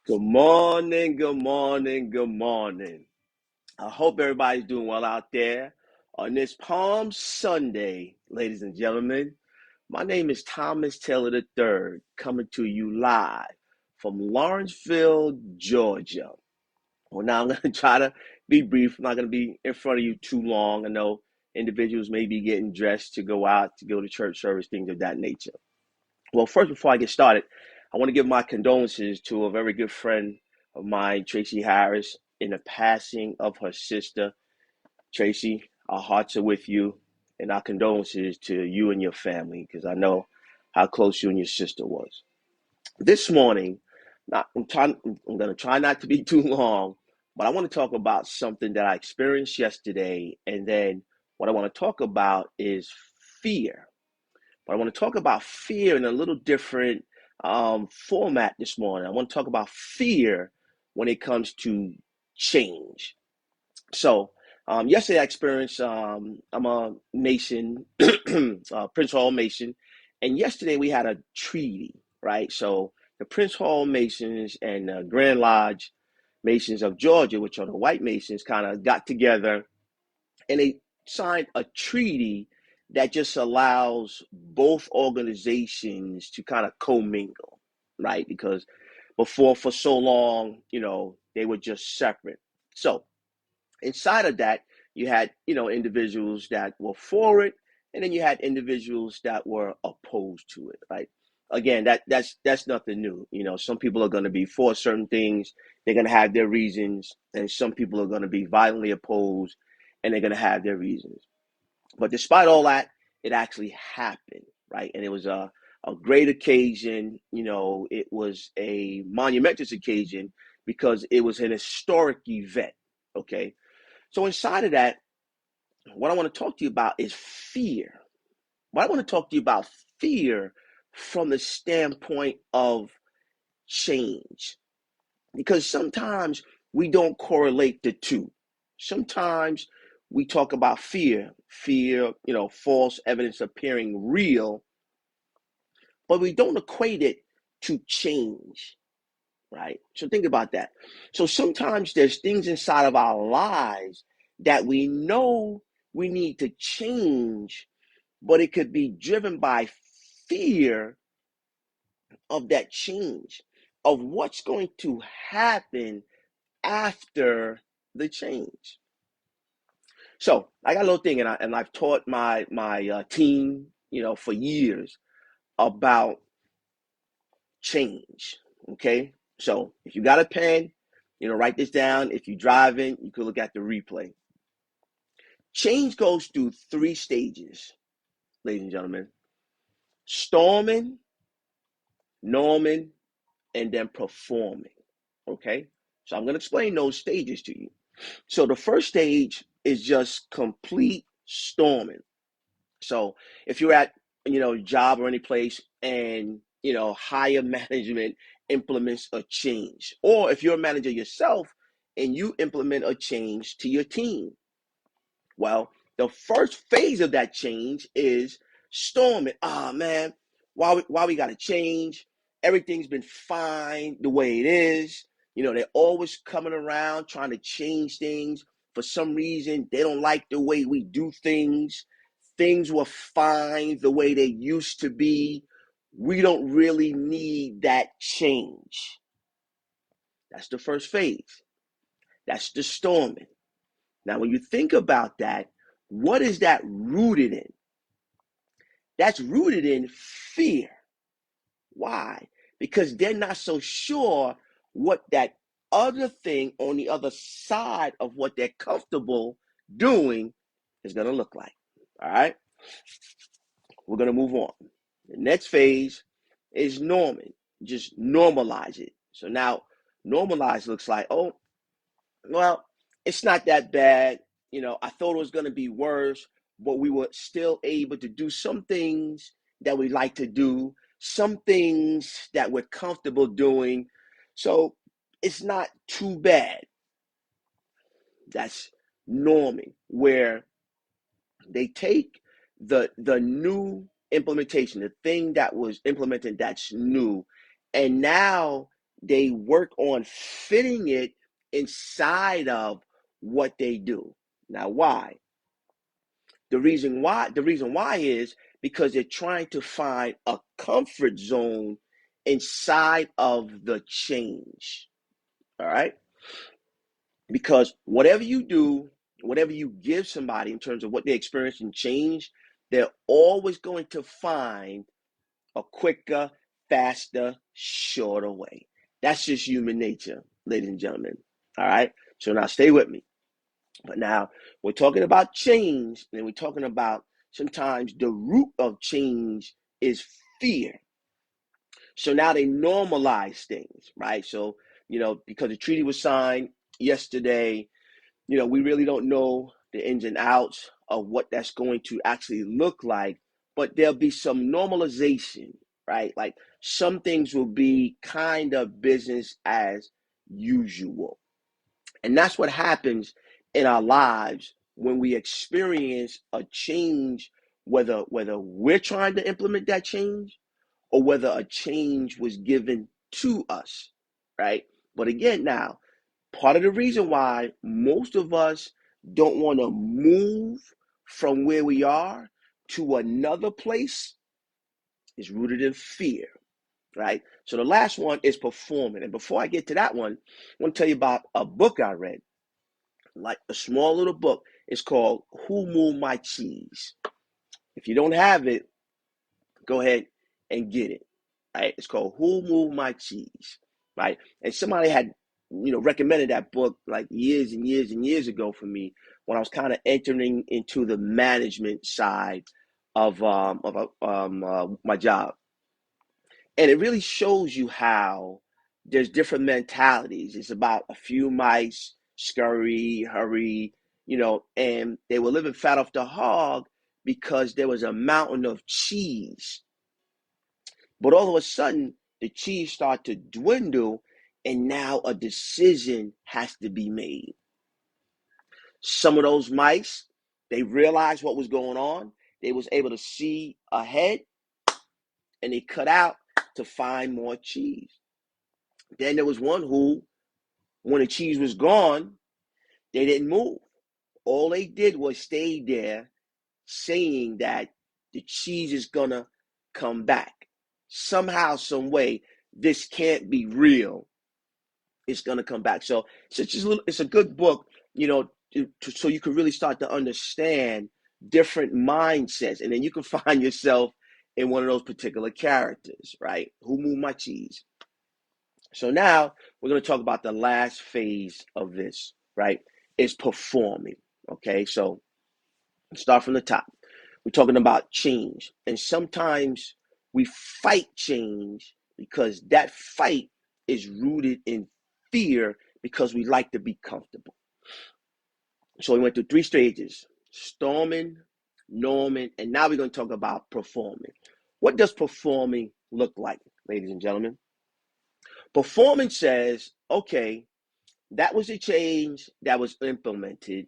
Good morning, good morning, good morning. I hope everybody's doing well out there on this Palm Sunday, ladies and gentlemen. My name is Thomas Taylor III, coming to you live from Lawrenceville, Georgia. Well, now I'm going to try to be brief. I'm not going to be in front of you too long. I know individuals may be getting dressed to go out, to go to church service, things of that nature. Well, first, before I get started, I want to give my condolences to a very good friend of mine, Tracy Harris, in the passing of her sister. Tracy, our hearts are with you, and our condolences to you and your family, because I know how close you and your sister was. This morning, I'm going to try not to be too long, but I want to talk about something that I experienced yesterday, and then what I want to talk about is fear. But I want to talk about fear in a little different format this morning. I want to talk about fear when it comes to change. So, yesterday I experienced, I'm a Mason, Prince Hall Mason, and yesterday we had a treaty, right? So, the Prince Hall Masons and the Grand Lodge Masons of Georgia, which are the white Masons, kind of got together and they signed a treaty that just allows both organizations to kind of commingle, right? Because before, for so long, they were just separate. So inside of that, you had, individuals that were for it, and then you had individuals that were opposed to it, right? Again, that's nothing new. Some people are going to be for certain things, they're going to have their reasons, and some people are going to be violently opposed, and they're going to have their reasons. But despite all that, it actually happened, right? And it was a great occasion. It was a monumentous occasion because it was an historic event, okay? So inside of that, what I want to talk to you about is fear. What I want to talk to you about fear from the standpoint of change. Because sometimes we don't correlate the two. Sometimes we talk about fear, false evidence appearing real, but we don't equate it to change, right? So think about that. So sometimes there's things inside of our lives that we know we need to change, but it could be driven by fear of that change, of what's going to happen after the change. So I got a little thing, and I've taught my team, for years about change. Okay, so if you got a pen, write this down. If you're driving, you could look at the replay. Change goes through three stages, ladies and gentlemen: storming, norming, and then performing. Okay, so I'm going to explain those stages to you. So the first stage is just complete storming. So if you're at, job or any place, and, higher management implements a change, or if you're a manager yourself and you implement a change to your team, well, the first phase of that change is storming. Ah, man, why we got to change? Everything's been fine the way it is. They're always coming around trying to change things. For some reason, they don't like the way we do things. Things were fine the way they used to be. We don't really need that change. That's the first phase. That's the storming. Now, when you think about that, what is that rooted in? That's rooted in fear. Why? Because they're not so sure what that other thing on the other side of what they're comfortable doing is going to look like. All right? We're going to move on. The next phase is norming. Just normalize it. So now, normalize looks like, oh, well, it's not that bad. I thought it was going to be worse, but we were still able to do some things that we like to do, some things that we're comfortable doing. So it's not too bad. That's norming, where they take the new implementation, the thing that was implemented that's new, and now they work on fitting it inside of what they do. Now, why? The reason why is because they're trying to find a comfort zone inside of the change. All right? Because whatever you do, whatever you give somebody in terms of what they experience and change, they're always going to find a quicker, faster, shorter way. That's just human nature, ladies and gentlemen. All right? So now stay with me. But now we're talking about change, and we're talking about sometimes the root of change is fear. So now they normalize things, right? So, because the treaty was signed yesterday, we really don't know the ins and outs of what that's going to actually look like, but there'll be some normalization, right? Like some things will be kind of business as usual. And that's what happens in our lives when we experience a change, whether we're trying to implement that change or whether a change was given to us, right? But again, now, part of the reason why most of us don't want to move from where we are to another place is rooted in fear, right? So the last one is performing. And before I get to that one, I want to tell you about a book I read, like a small little book. It's called Who Moved My Cheese? If you don't have it, go ahead and get it. Right? It's called Who Moved My Cheese? Right? And somebody had, recommended that book like years and years and years ago for me when I was kind of entering into the management side of my job. And it really shows you how there's different mentalities. It's about a few mice, scurry, hurry, and they were living fat off the hog because there was a mountain of cheese. But all of a sudden, the cheese started to dwindle, and now a decision has to be made. Some of those mice, they realized what was going on. They was able to see ahead, and they cut out to find more cheese. Then there was one who, when the cheese was gone, they didn't move. All they did was stay there saying that the cheese is gonna come back. Somehow, some way, this can't be real. It's gonna come back. So it's a good book, so you can really start to understand different mindsets, and then you can find yourself in one of those particular characters, right? Who moved my cheese? So now we're going to talk about the last phase of this, right? Is performing. Okay, so start from the top. We're talking about change. And sometimes we fight change because that fight is rooted in fear because we like to be comfortable. So we went through three stages: storming, norming, and now we're going to talk about performing. What does performing look like, ladies and gentlemen? Performing says, okay, that was a change that was implemented.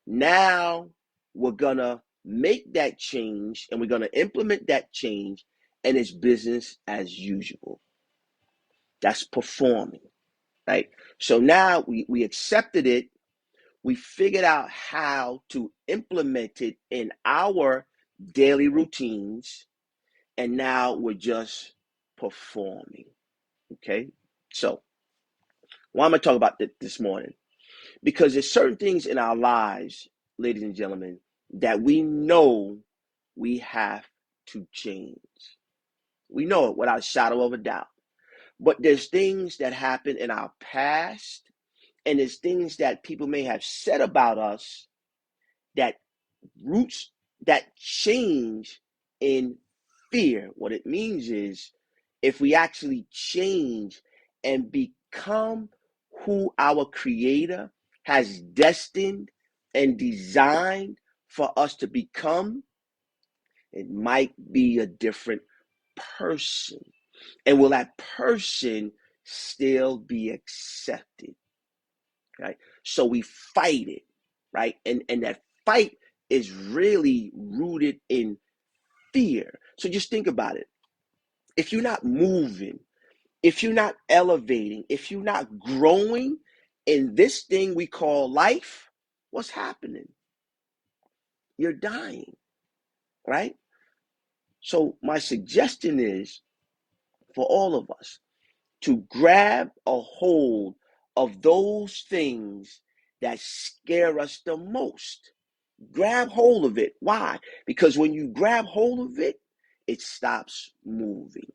Now we're going to make that change and we're going to implement that change, and it's business as usual. That's performing, right? So now we accepted it. We figured out how to implement it in our daily routines, and now we're just performing. Okay? So, why am I talking about this morning? Because there's certain things in our lives, ladies and gentlemen, that we know we have to change. We know it without a shadow of a doubt. But there's things that happen in our past, and there's things that people may have said about us that roots that change in fear. What it means is if we actually change and become who our Creator has destined and designed for us to become, it might be a different person. And will that person still be accepted? Right? So we fight it, right? And that fight is really rooted in fear. So just think about it. If you're not moving, if you're not elevating, if you're not growing in this thing we call life, what's happening? You're dying, right? So my suggestion is for all of us to grab a hold of those things that scare us the most. Grab hold of it. Why? Because when you grab hold of it, it stops moving.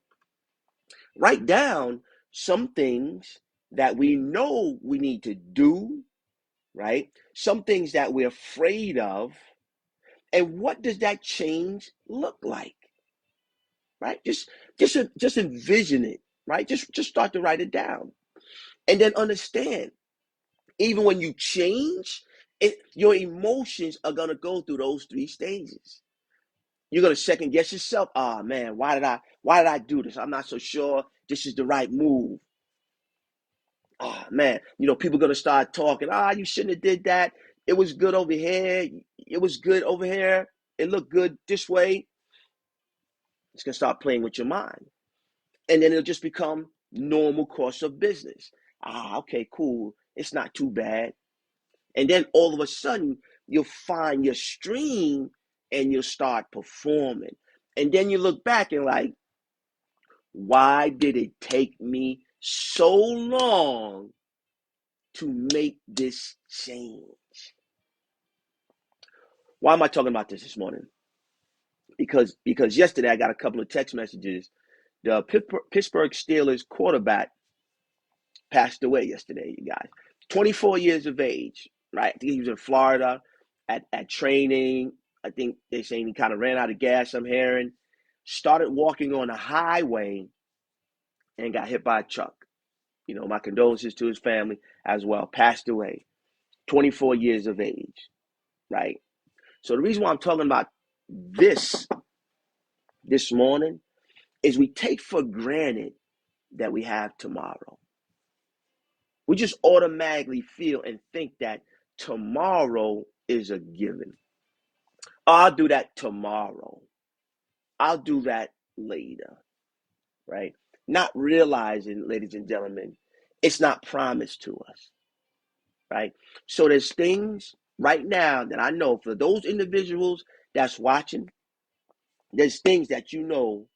Write down some things that we know we need to do, right? Some things that we're afraid of. And what does that change look like? Right? Just envision it, right? Just start to write it down. And then understand, even when you change, your emotions are gonna go through those three stages. You're gonna second guess yourself. Ah, oh, man, why did I do this? I'm not so sure this is the right move. Oh man, people are gonna start talking. You shouldn't have did that. It was good over here. It was good over here. It looked good this way. It's gonna start playing with your mind, and then it'll just become normal course of business. Okay, cool. It's not too bad. And then all of a sudden, you'll find your stream, and you'll start performing. And then you look back and like, why did it take me so long to make this change? Why am I talking about this morning? Because yesterday I got a couple of text messages. The Pittsburgh Steelers quarterback passed away yesterday, you guys. 24 years of age, right? I think he was in Florida at training. I think they're saying he kind of ran out of gas, I'm hearing. Started walking on a highway and got hit by a truck. My condolences to his family as well. Passed away. 24 years of age, right? So the reason why I'm talking about this morning is we take for granted that we have tomorrow. We just automatically feel and think that tomorrow is a given. I'll do that tomorrow. I'll do that later, right? Not realizing, ladies and gentlemen, it's not promised to us, right? So there's things right now that I know for those individuals that's watching, there's things that you know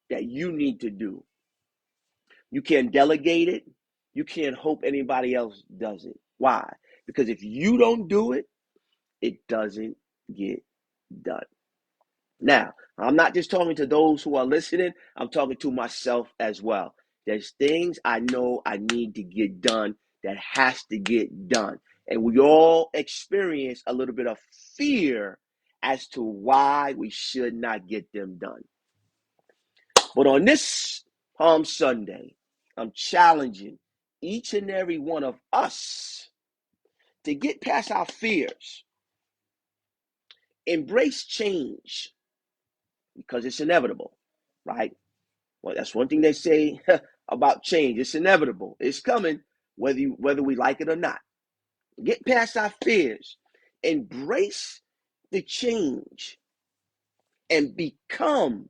that you need to do. You can't delegate it. You can't hope anybody else does it. Why? Because if you don't do it, it doesn't get done. Now, I'm not just talking to those who are listening, I'm talking to myself as well. There's things I know I need to get done that has to get done. And we all experience a little bit of fear as to why we should not get them done. But on this Palm Sunday, I'm challenging each and every one of us to get past our fears, embrace change because it's inevitable, right? Well, that's one thing they say about change. It's inevitable. It's coming, whether we like it or not. Get past our fears, embrace the change, and become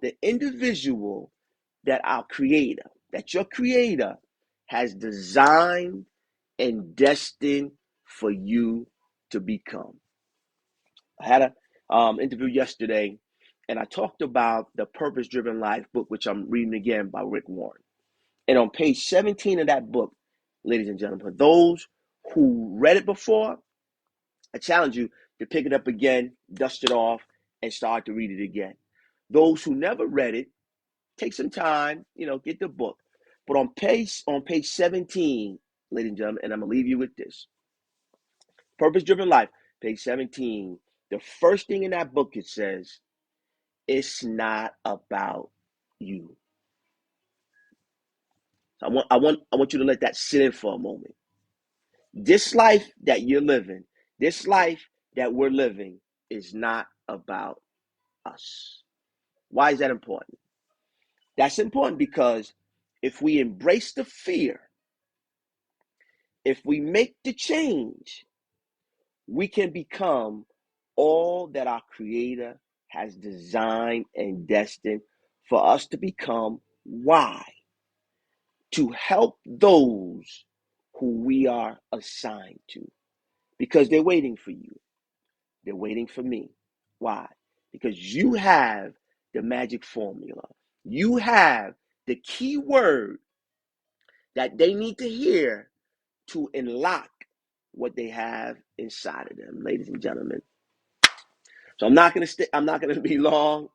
the individual that our creator, that your creator has designed and destined for you to become. I had a interview yesterday, and I talked about the Purpose Driven Life book, which I'm reading again by Rick Warren. And on page 17 of that book, ladies and gentlemen, for those who read it before, I challenge you to pick it up again, dust it off, and start to read it again. Those who never read it, take some time, get the book. But on page 17, ladies and gentlemen, and I'm gonna leave you with this. Purpose Driven Life, page 17. The first thing in that book it says, it's not about you. So I want you to let that sit in for a moment. This life that you're living, this life that we're living is not about us. Why is that important? That's important because if we embrace the fear, if we make the change, we can become all that our Creator has designed and destined for us to become. Why? to help those who we are assigned to, because they're waiting for you. They're waiting for me. Why? Because you have the magic formula. You have the key word that they need to hear to unlock what they have inside of them, ladies and gentlemen. So I'm not gonna be long,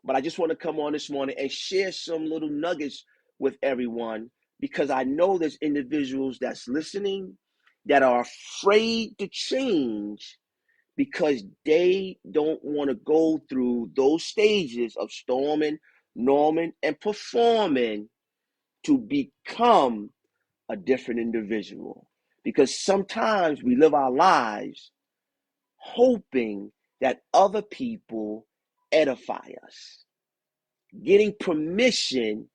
but I just want to come on this morning and share some little nuggets with everyone, because I know there's individuals that's listening that are afraid to change because they don't want to go through those stages of storming, norming, and performing to become a different individual. Because sometimes we live our lives hoping that other people edify us, getting permission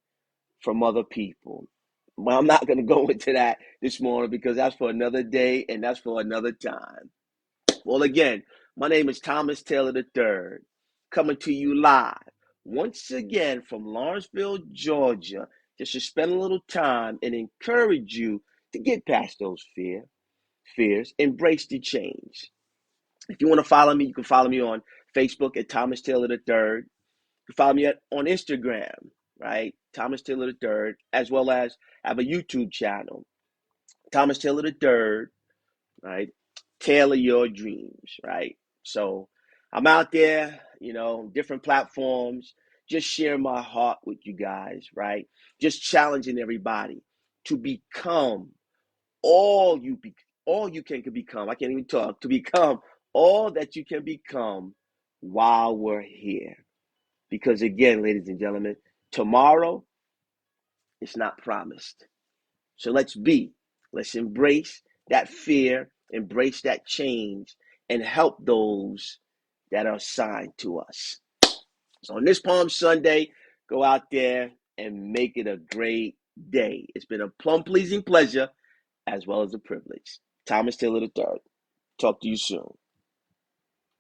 from other people. Well, I'm not going to go into that this morning because that's for another day and that's for another time. Well, again, my name is Thomas Taylor III, coming to you live once again from Lawrenceville, Georgia, just to spend a little time and encourage you to get past those fears, embrace the change. If you want to follow me, you can follow me on Facebook at Thomas Taylor III. You can follow me on Instagram, right? Thomas Taylor III, as well as I have a YouTube channel, Thomas Taylor III, right? Tailor your dreams, right? So I'm out there, different platforms, just sharing my heart with you guys, right? Just challenging everybody to become all you be all you can become. I can't even talk. To become all that you can become while we're here. Because again, ladies and gentlemen, tomorrow is not promised. So let's embrace that fear, embrace that change, and help those that are assigned to us. So on this Palm Sunday, go out there and make it a great day. It's been a plum pleasing pleasure as well as a privilege. Thomas Taylor III. Talk to you soon.